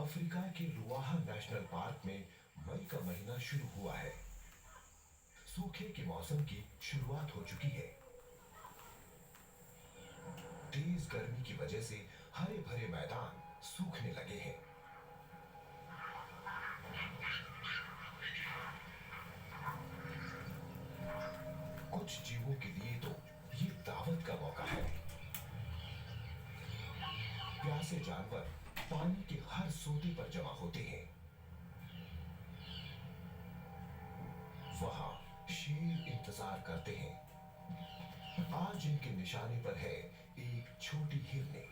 Africa के रुआहा national park में मई का महीना शुरू हुआ है। सूखे के मौसम की शुरुआत हो चुकी है। तेज गर्मी की वजह से हरे भरे मैदान सूखने लगे हैं। कुछ जीवों के लिए तो ये दावत का मौका है। प्यासे जानवर पानी के हर सोते पर जमा होते हैं। वहां शेर इंतजार करते हैं। आज इनके निशाने पर है एक छोटी हिरनी।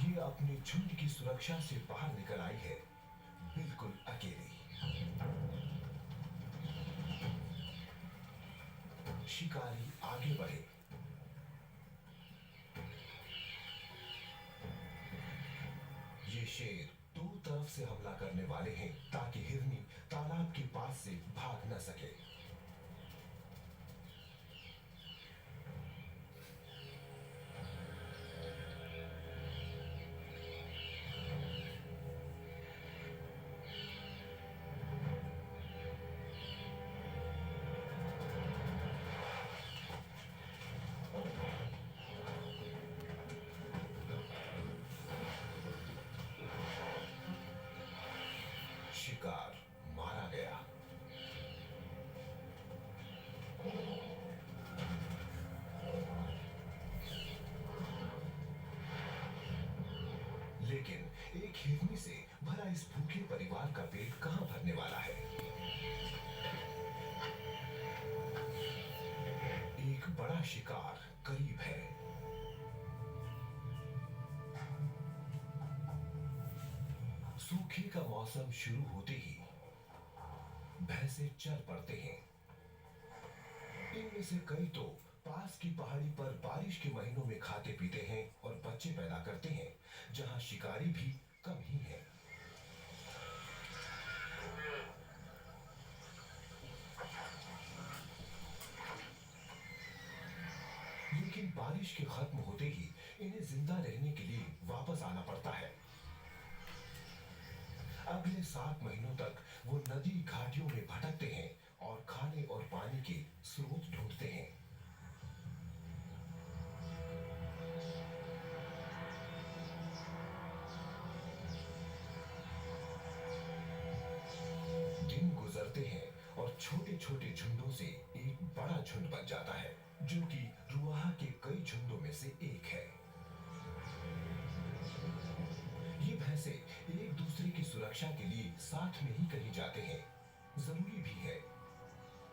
ये अपने झुंड की सुरक्षा से बाहर निकल आई है, बिल्कुल अकेली। शिकारी आगे बढ़े। ये शेर दो तरफ से हमला करने वाले हैं ताकि हिरनी तालाब के पास से भाग न सके। शिकार मारा गया। लेकिन एक हिरनी से भला इस भूखे परिवार का पेट कहां भरने वाला है। एक बड़ा शिकार करीब है। सूखे का मौसम शुरू होते ही भैंसे चल पड़ते हैं। इनमें से कई तो पास की पहाड़ी पर बारिश के महीनों में खाते पीते हैं और बच्चे पैदा करते हैं, जहां शिकारी भी कम ही है। लेकिन बारिश के खत्म होते ही इन्हें जिंदा रहने के लिए वापस आना पड़ता है। अगले 7 महीनों तक वो नदी घाटियों में भटकते हैं और खाने और पानी के स्रोत ढूंढते हैं। दिन गुजरते हैं और छोटे छोटे झुंडों से एक बड़ा झुंड बन जाता है, जो कि रुआहा के कई झुंडों में से एक है। ये भैंसे एक दूसरे की सुरक्षा के लिए साथ में ही कहीं जाते हैं। जरूरी भी है।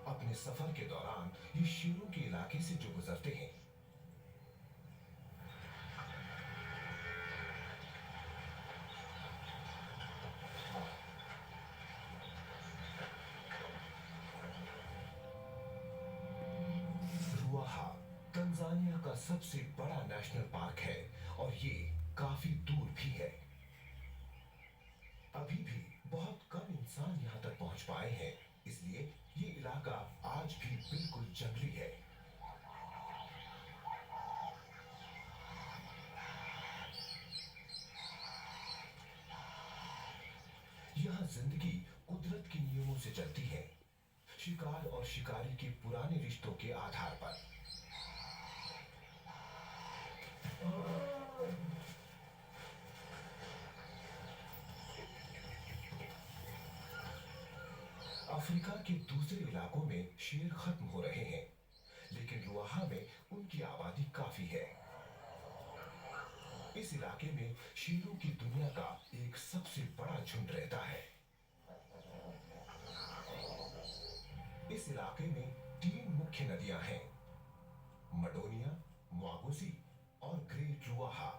अपने सफर के दौरान ये शेरों के इलाके से जो गुजरते हैं, रुआहा तंजानिया का सबसे बड़ा नेशनल पार्क है और ये काफी दूर भी है। अभी भी बहुत कम इंसान यहाँ तक पहुंच पाए हैं, इसलिए ये इलाका आज भी बिल्कुल जंगली है। यहाँ जिंदगी कुदरत के नियमों से चलती है, शिकार और शिकारी के पुराने रिश्तों के आधार पर। अफ्रीका के दूसरे इलाकों में शेर खत्म हो रहे हैं, लेकिन रुआहा में उनकी आबादी काफी है। इस इलाके में शेरों की दुनिया का एक सबसे बड़ा झुंड रहता है। इस इलाके में 3 मुख्य नदियां हैं, मडोनिया, म्वागुसी और ग्रेट रुआहा।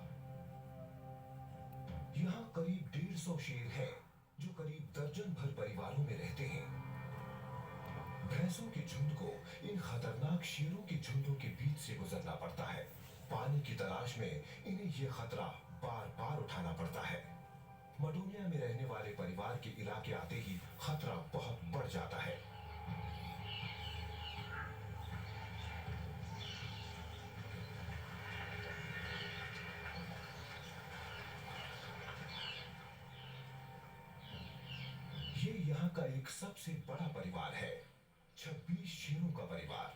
यहां करीब 150 शेर हैं, जो करीब दर्जन भर परिवारों में रहते हैं। भैंसों के झुंड को इन खतरनाक शेरों के झुंडों के बीच से गुजरना पड़ता है। पानी की तलाश में इन्हें यह खतरा बार बार उठाना पड़ता है। मडोनिया में रहने वाले परिवार के इलाके आते ही खतरा बहुत बढ़ जाता है। यहाँ का एक सबसे बड़ा परिवार है, 26 शेरों का परिवार।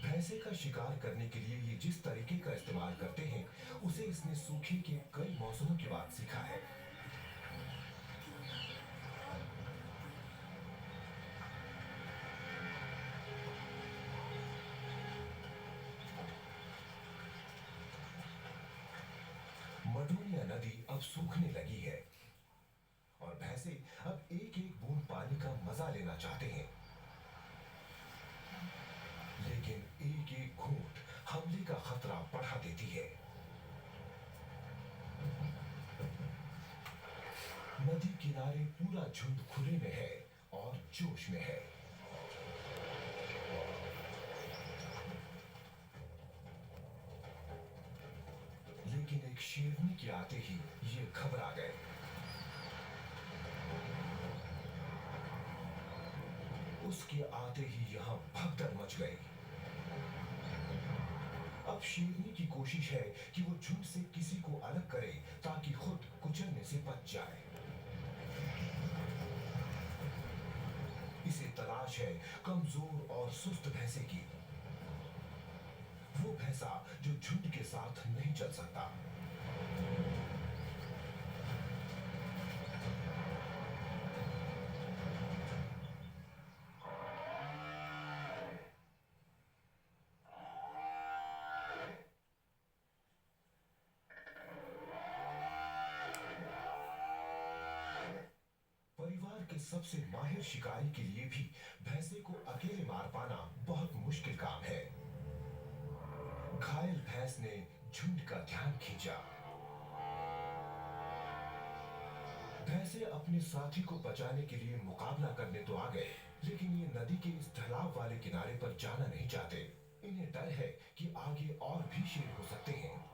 भैंसे का शिकार करने के लिए ये जिस तरीके का इस्तेमाल करते हैं, उसे इसने सूखे के कई मौसमों के बाद सीखा है। मडोनिया नदी अब सूखने लगी है और भैंसे अब एक एक बूंद पानी का मजा लेना चाहते हैं। लेकिन एक एक घूंट हमले का खतरा बढ़ा देती है। नदी किनारे पूरा झुंड खुले में है और जोश में है। लेकिन एक शेरनी के आते ही ये घबरा गए। उसके आते ही यहां भगदड़ मच गई। अब शेरनी की कोशिश है कि वो झुंड से किसी को अलग करे ताकि खुद कुचलने से बच जाए। इसे तलाश है कमजोर और सुस्त भैंसे की, वो भैंसा जो झुंड के साथ नहीं चल सकता। परिवार के सबसे माहिर शिकारी के लिए भी भैंसे को अकेले मार पाना बहुत मुश्किल काम है। घायल भैंस ने झुंड का ध्यान खींचा। भैंसे अपने साथी को बचाने के लिए मुकाबला करने तो आ गए, लेकिन ये नदी के इस ढलाव वाले किनारे पर जाना नहीं चाहते। इन्हें डर है कि आगे और भी शेर हो सकते हैं।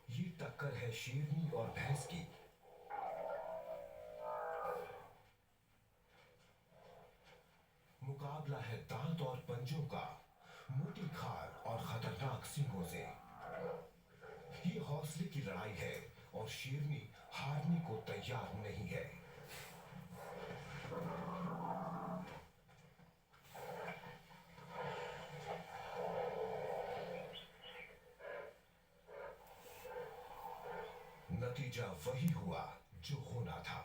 ये टक्कर है शेरनी और भैंस की। मुकाबला है दांत और पंजों का, मोटी खाल और खतरनाक सींगों से। ये हौसले की लड़ाई है और शेरनी हारने को तैयार नहीं है। नतीजा वही हुआ जो होना था।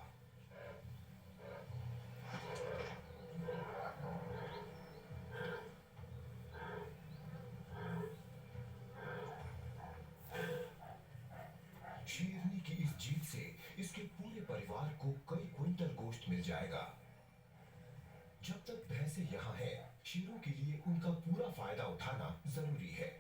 शेरनी की इस जीत से इसके पूरे परिवार को कई क्विंटल गोश्त मिल जाएगा। जब तक भैंसे यहाँ हैं, शेरों के लिए उनका पूरा फायदा उठाना जरूरी है।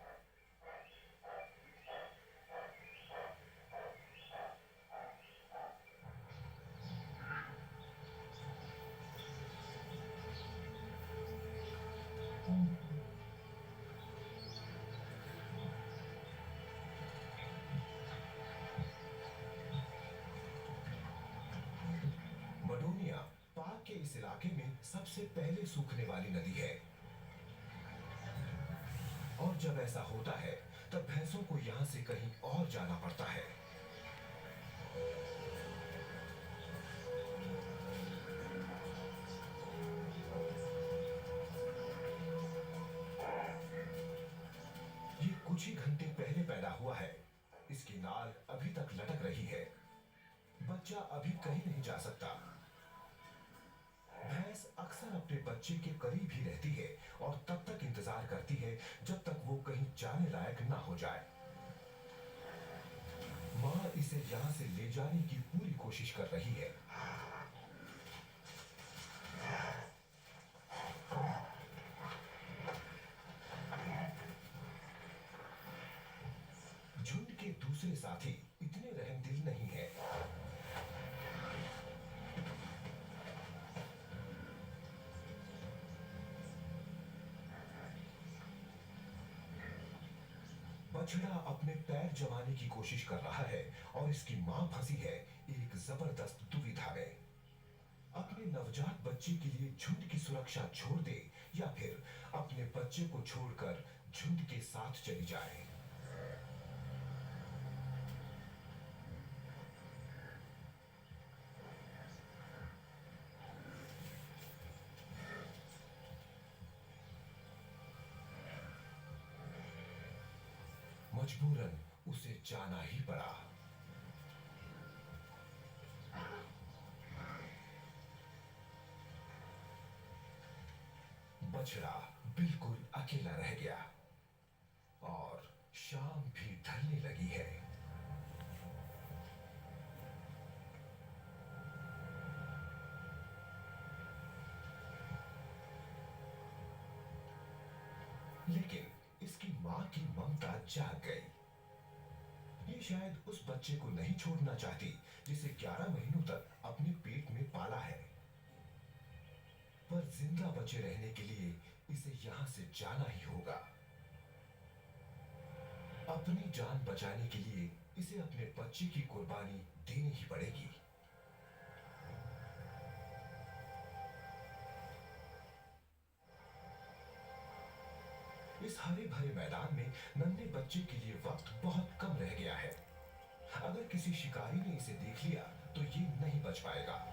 मडोनिया पार्क के इस इलाके में सबसे पहले सूखने वाली नदी है और जब ऐसा होता है तब भैंसों को यहां से कहीं और जाना पड़ता है। ये कुछ ही घंटे पहले पैदा हुआ है। इसकी नाल अभी तक लटक रही है। बच्चा अभी कहीं नहीं जा सकता। भैंस अक्सर अपने बच्चे के करीब ही रहती है और तब तक इंतजार करती है जब तक वो कहीं जाने लायक ना हो जाए। मां इसे यहां से ले जाने की पूरी कोशिश कर रही है। झुंड के दूसरे साथी इतने रहमदिल नहीं है। बछड़ा अपने पैर जमाने की कोशिश कर रहा है और इसकी मां फंसी है एक जबरदस्त दुविधा में। अपने नवजात बच्चे बच्चे के लिए झुंड की सुरक्षा छोड़ दे या फिर अपने बच्चे को छोड़कर झुंड के साथ चली जाए। मजबूरन उसे जाना ही पड़ा। बछड़ा बिल्कुल अकेला रह गया और शाम भी ढलने लगी है। लेकिन इसकी मां की ममता जाग गई। ये शायद उस बच्चे को नहीं छोड़ना चाहती जिसे 11 महीनों तक अपने पेट में पाला है, पर जिंदा बचे रहने के लिए इसे यहां से जाना ही होगा। अपनी जान बचाने के लिए इसे अपने बच्चे की कुर्बानी देनी ही पड़ेगी। इस हरे भरे मैदान में नन्हे बच्चे के लिए वक्त बहुत कम रह गया है। अगर किसी शिकारी ने इसे देख लिया तो ये नहीं बच पाएगा।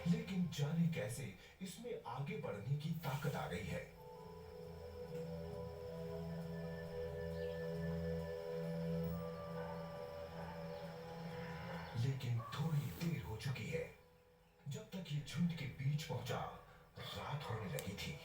लेकिन जाने कैसे इसमें आगे बढ़ने की ताकत आ गई है। लेकिन थोड़ी देर हो चुकी है। जब तक ये झुंड के बीच पहुंचा, रात होने लगी थी।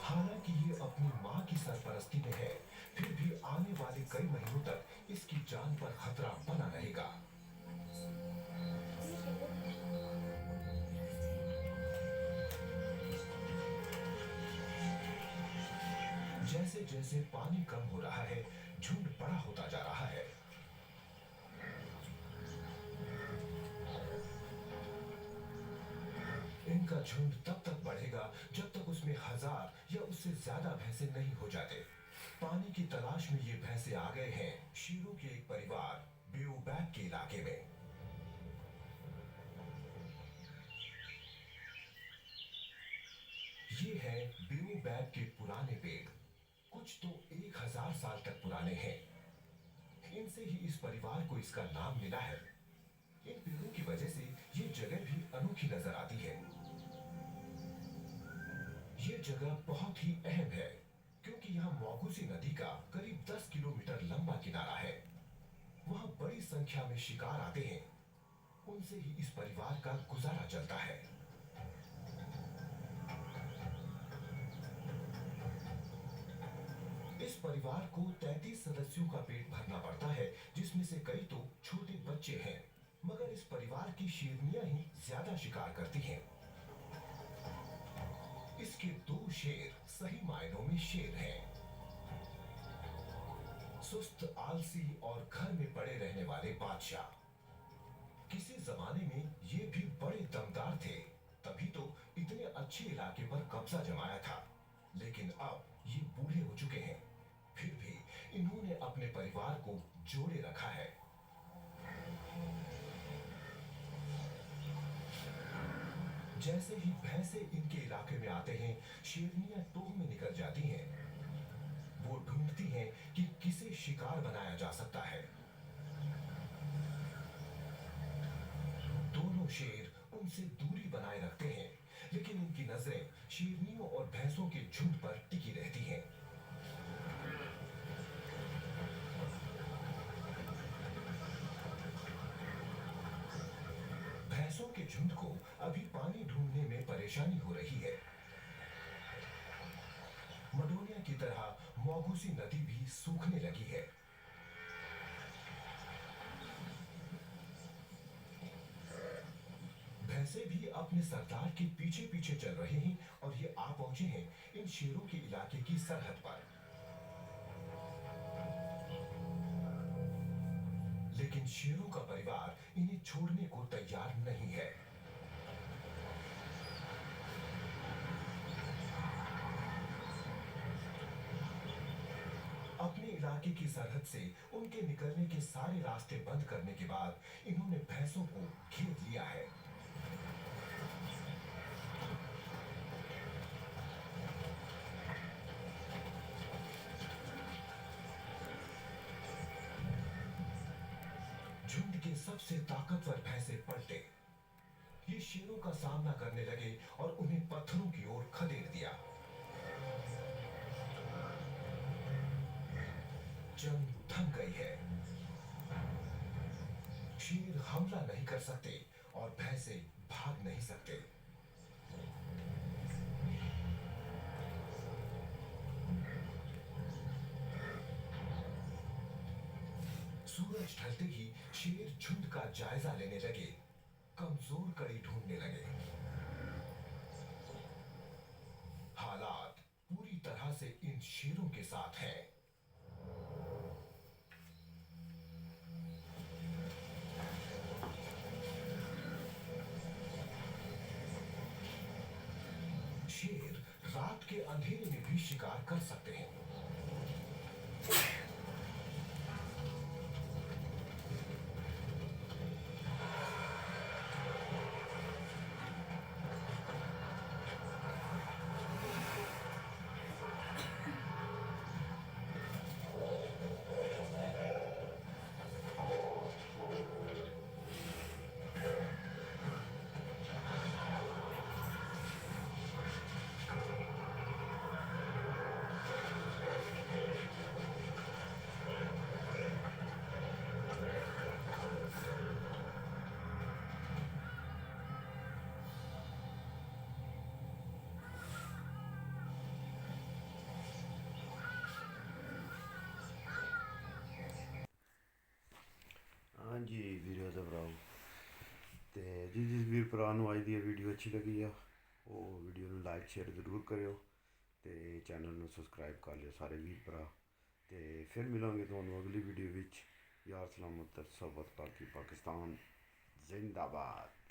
हालांकि ये अपनी मां की सरपरस्ती में है, फिर भी आने वाले कई महीनों तक इसकी जान पर खतरा बना रहेगा। जैसे जैसे पानी कम हो रहा है, झुंड बड़ा होता जा रहा है। इनका झुंड तब तक बढ़ेगा जब तक उसमें 1000 या उससे ज्यादा भैंसे नहीं हो जाते। पानी की तलाश में ये भैंसे आ गए हैं शेरों के एक परिवार बेओबैक के इलाके में। ये है बेओबैक के पुराने पेड़। कुछ तो 1000 साल तक पुराने हैं। इनसे ही इस परिवार को इसका नाम मिला है। इन पेड़ों की वजह से ये जगह भी अनोखी नजर आती है। ये जगह बहुत ही अहम है क्योंकि यहाँ मौगुसी नदी का करीब 10 किलोमीटर लंबा किनारा है। वहाँ बड़ी संख्या में शिकार आते हैं। उनसे ही इस परिवार का गुजारा चलता है। इस परिवार को 33 सदस्यों का पेट भरना पड़ता है, जिसमें से कई तो छोटे बच्चे हैं। मगर इस परिवार की शेरनियां ही ज्यादा शिकार करती हैं। इसके 2 शेर सही मायनों में शेर हैं। सुस्त, आलसी और घर में पड़े रहने वाले बादशाह। किसी जमाने में ये भी बड़े दमदार थे, तभी तो इतने अच्छे इलाके पर कब्जा जमाया था। लेकिन अब ये बूढ़े हो चुके हैं, फिर भी इन्होंने अपने परिवार को जोड़े रखा है। जैसे ही भैंसे इनके इलाके में आते हैं, शेरनियां टोह में निकल जाती हैं। वो ढूंढती हैं कि किसे शिकार बनाया जा सकता है। दोनों शेर उनसे दूरी बनाए रखते हैं, लेकिन इनकी नजरें शेरनियों और भैंसों के झुंड पर टिकी रहती हैं। भैंसों के झुंड को अभी पानी ढूंढने में परेशानी हो रही है। मडोनिया की तरह मौगूसी नदी भी सूखने लगी है। भैंसे भी अपने सरदार के पीछे पीछे चल रहे हैं और ये आ पहुंचे हैं इन शेरों के इलाके की सरहद पर। लेकिन शेरों का परिवार इन्हें छोड़ने को तैयार नहीं है। अपने इलाके की सरहद से उनके निकलने के सारे रास्ते बंद करने के बाद इन्होंने भैंसों को घेर लिया है। झुंड के सबसे ताकतवर भैंसे पलटे। ये शेरों का सामना करने लगे और उन्हें पत्थरों की ओर खदेड़ दिया। जंग थम गई है। शेर हमला नहीं कर सकते और भैंसे भाग नहीं सकते। सूरज ढलते ही शेर झुंड का जायजा लेने लगे, कमजोर कड़ी ढूंढने लगे। हालात पूरी तरह से इन शेरों के साथ हैं। शेर रात के अंधेरे में भी शिकार कर सकते हैं। हाँ जी वीडियो तो भराओ तो जिस वीर भरा अज दी वीडियो अच्छी लगी आ वो वीडियो में लाइक शेयर जरूर करो तो चैनल में सबसक्राइब कर लियो सारे वीर भरा। तो फिर मिलेंगे तो अगली वीडियो यार सलामत सरबत पाकिस्तान जिंदाबाद।